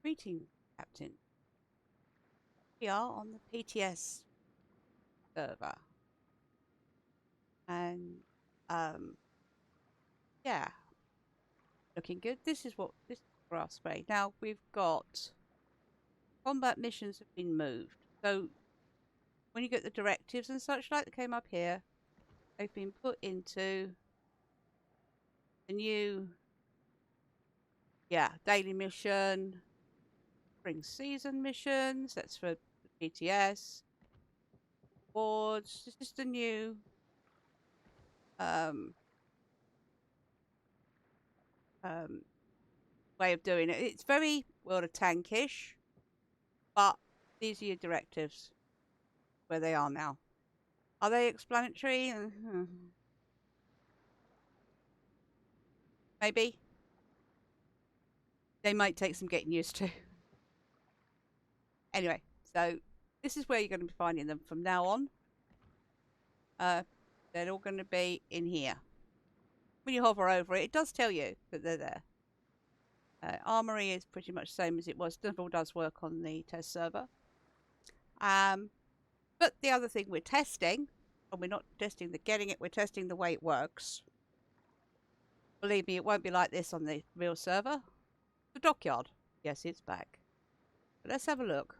Greeting, Captain. We are on the PTS server. And, yeah. Looking good. This is grass spray. Now, we've got combat missions have been moved. So, when you get the directives and such like that came up here, they've been put into the new, daily mission, spring season missions. That's for the PTS. Awards. It's just a new, way of doing it. It's very World of Tankish, but these are your directives where they are now. Are they explanatory? Maybe. They might take some getting used to. Anyway, so this is where you're going to be finding them from now on. They're all going to be in here. When you hover over it, it does tell you that they're there. Armory is pretty much the same as it was. Still does work on the test server. But the other thing we're testing, and we're not testing the getting it, we're testing the way it works. Believe me, it won't be like this on the real server. The dockyard. Yes, it's back. But let's have a look.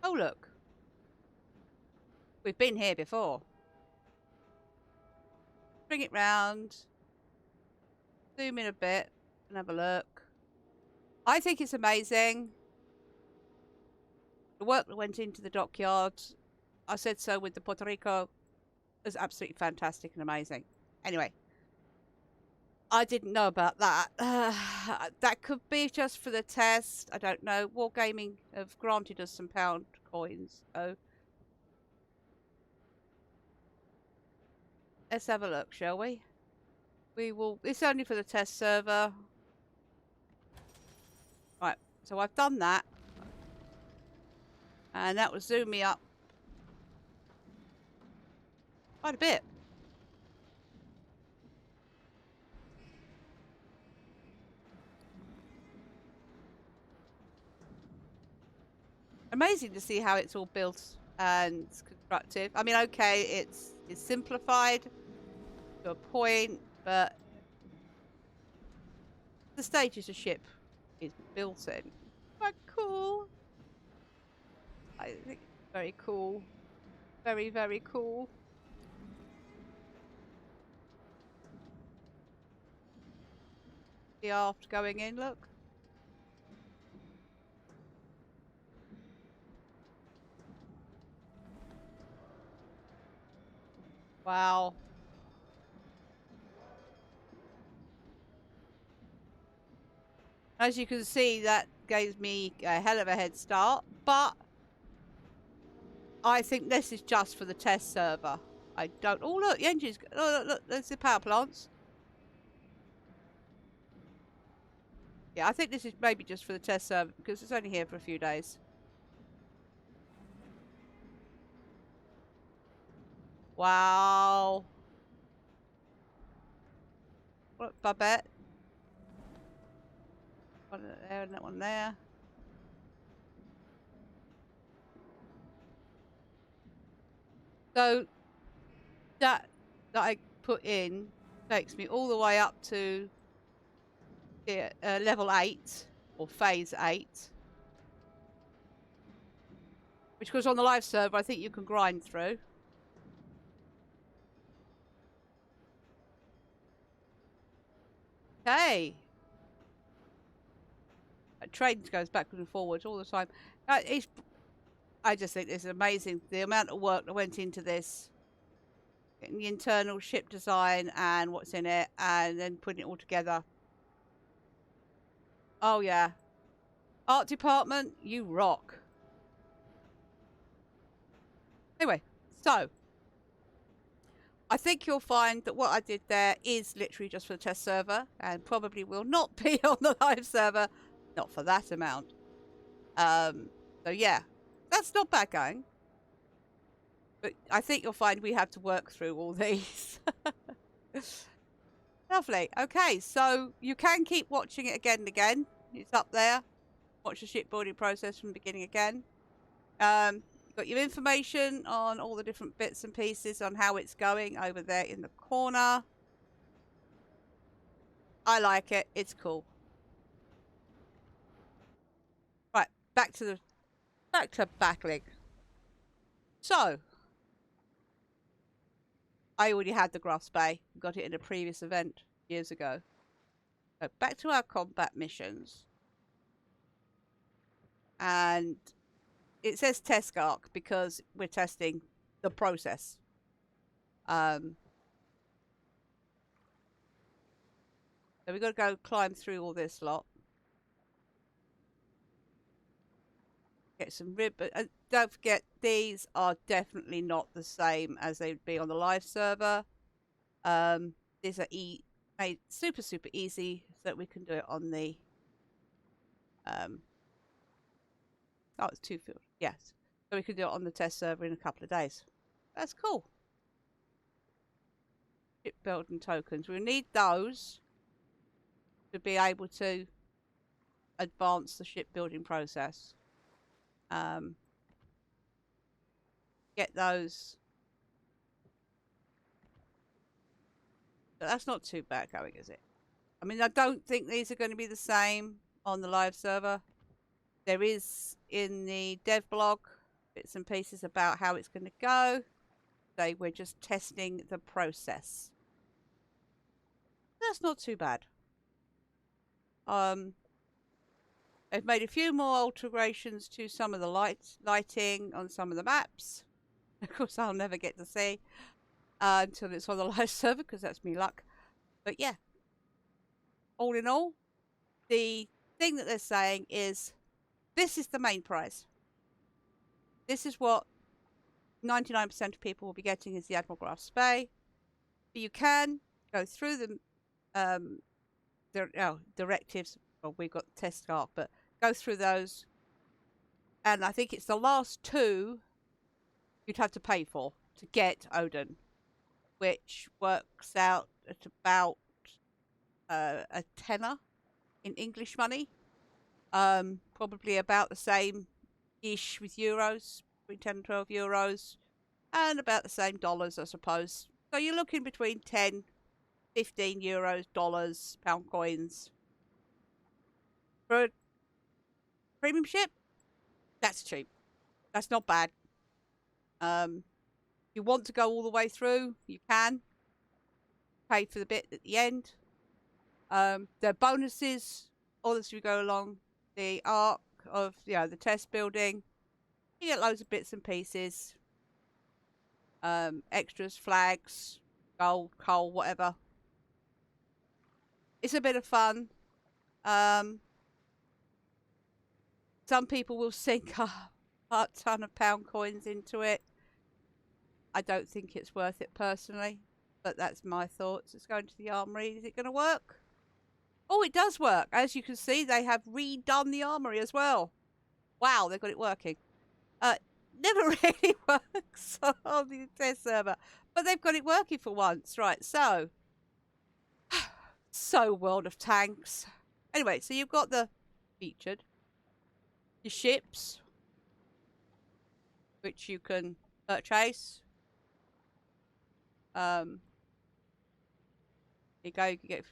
Oh, look. We've been here before. Bring it round. Zoom in a bit and have a look. I think it's amazing. The work that went into the dockyard, I said so with the Puerto Rico, is absolutely fantastic and amazing. Anyway, I didn't know about that. That could be just for the test. I don't know. Wargaming have granted us some pound coins, so let's have a look, shall we? We will. It's only for the test server. Right, so I've done that. And that will zoom me up quite a bit. Amazing to see how it's all built and constructive. I mean, okay, it's simplified to a point, but the stages a ship is built in. Quite cool. I think it's very cool. Very, very cool. The aft going in, look. Wow. As you can see, that gave me a hell of a head start, but I think this is just for the test server. I don't... Oh, look, the engine's... Oh, look, there's the power plants. Yeah, I think this is maybe just for the test server because it's only here for a few days. Wow. What, Babette? One there and that one there. So that I put in takes me all the way up to level 8 or phase 8, which goes on the live server. I think you can grind through. Okay. Train goes backwards and forwards all the time. I just think this is amazing. The amount of work that went into this. Getting the internal ship design and what's in it, and then putting it all together. Oh, yeah. Art department, you rock. Anyway, so. I think you'll find that what I did there is literally just for the test server and probably will not be on the live server. Not for that amount. So yeah, that's not bad going. But I think you'll find we have to work through all these. Lovely. Okay, so you can keep watching it again and again. It's up there. Watch the shipbuilding process from the beginning again. You've got your information on all the different bits and pieces on how it's going over there in the corner. I like it. It's cool. Right, back to battling. So, I already had the Grass Bay. Got it in a previous event years ago. So back to our combat missions. And it says test arc because we're testing the process. So we've got to go climb through all this lot. Get some rib. Don't forget, these are definitely not the same as they'd be on the live server. These are made super easy so that we can do it on the oh, it's 2 field. Yes. So we can do it on the test server in a couple of days. That's cool. Shipbuilding tokens. We'll need those to be able to advance the shipbuilding process. Get those. But that's not too bad going, is it? I mean, I don't think these are going to be the same on the live server. There is in the dev blog bits and pieces about how it's going to go. So we're just testing the process. That's not too bad. They've made a few more alterations to some of the lighting on some of the maps. Of course, I'll never get to see until it's on the live server because that's me luck. But yeah, all in all, the thing that they're saying is this is the main prize. This is what 99% of people will be getting is the Admiral Grass Bay. You can go through the directives. Well, we've got test arc, but go through those. And I think it's the last 2 you'd have to pay for to get Odin, which works out at about a tenner in English money. Probably about the same-ish with euros, between 10 and 12 euros, and about the same dollars, I suppose. So you're looking between 10, 15 euros, dollars, pound coins. For a premium ship, that's cheap. That's not bad. If you want to go all the way through, you can. Pay for the bit at the end. There are bonuses all as you go along the arc of the test building. You get loads of bits and pieces. Extras, flags, gold, coal, whatever. It's a bit of fun. Some people will sink a ton of pound coins into it. I don't think it's worth it personally, but that's my thoughts. It's going to the Armory. Is it going to work? Oh, it does work. As you can see, they have redone the Armory as well. Wow, they've got it working. Never really works on the test server, but they've got it working for once. Right, so World of Tanks. Anyway, so you've got the featured, your ships, which you can purchase. You can get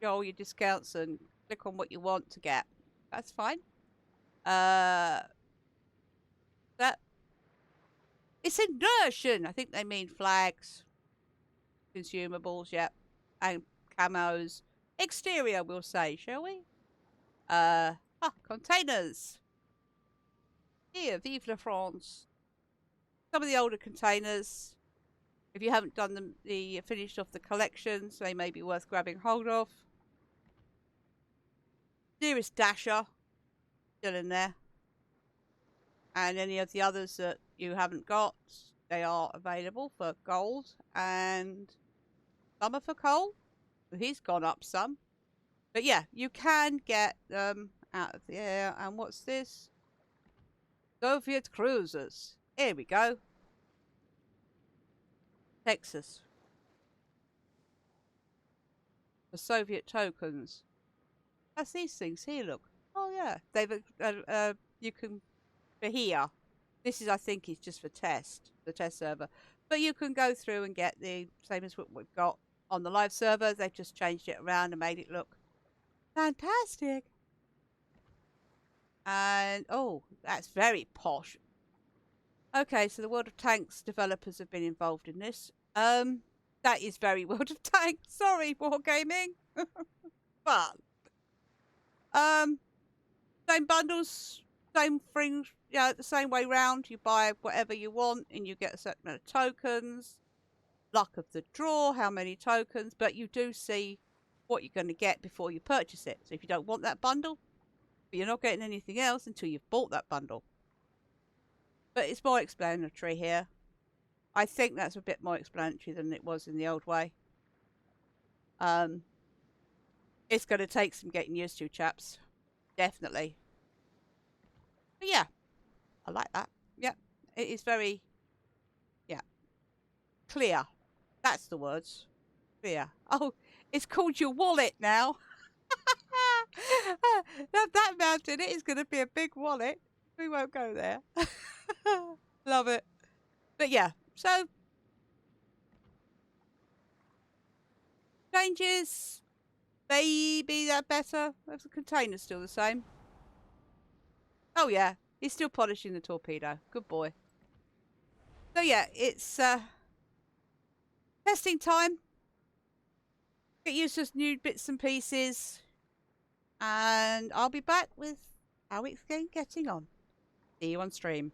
all your discounts and click on what you want to get. That's fine. It's inversion. I think they mean flags, consumables, yep, and camos. Exterior, we'll say, shall we? Containers. Here, vive la France. Some of the older containers. If you haven't done the finished off the collections, they may be worth grabbing hold of. Dearest Dasher, still in there. And any of the others that you haven't got, they are available for gold, and some are for coal. He's gone up some. But yeah, you can get them out of the air. And what's this? Soviet cruisers. Here we go. Texas. for Soviet tokens. That's these things here, look. Oh yeah, they've you can for here. This is, I think, is just for the test server. But you can go through and get the same as what we've got on the live server. They've just changed it around and made it look fantastic. And oh, that's very posh. Okay, so the World of Tanks developers have been involved in this. That is very World of Tanks. Sorry, Wargaming. But same bundles, same things, yeah, the same way round. You buy whatever you want and you get a certain amount of tokens. Luck of the draw, how many tokens, but you do see what you're going to get before you purchase it. So if you don't want that bundle, but you're not getting anything else until you've bought that bundle. But it's more explanatory here. I think that's a bit more explanatory than it was in the old way. It's going to take some getting used to, chaps. Definitely. But yeah, I like that. Yeah, it is very, yeah, clear. That's the words. Clear. Oh, it's called your wallet now. that mountain, it is going to be a big wallet. We won't go there. Love it. But yeah, so changes. Maybe that better. The container's still the same. Oh yeah, he's still polishing the torpedo. Good boy. So yeah, it's testing time. Get used to new bits and pieces. And I'll be back with how it's getting on. See you on stream.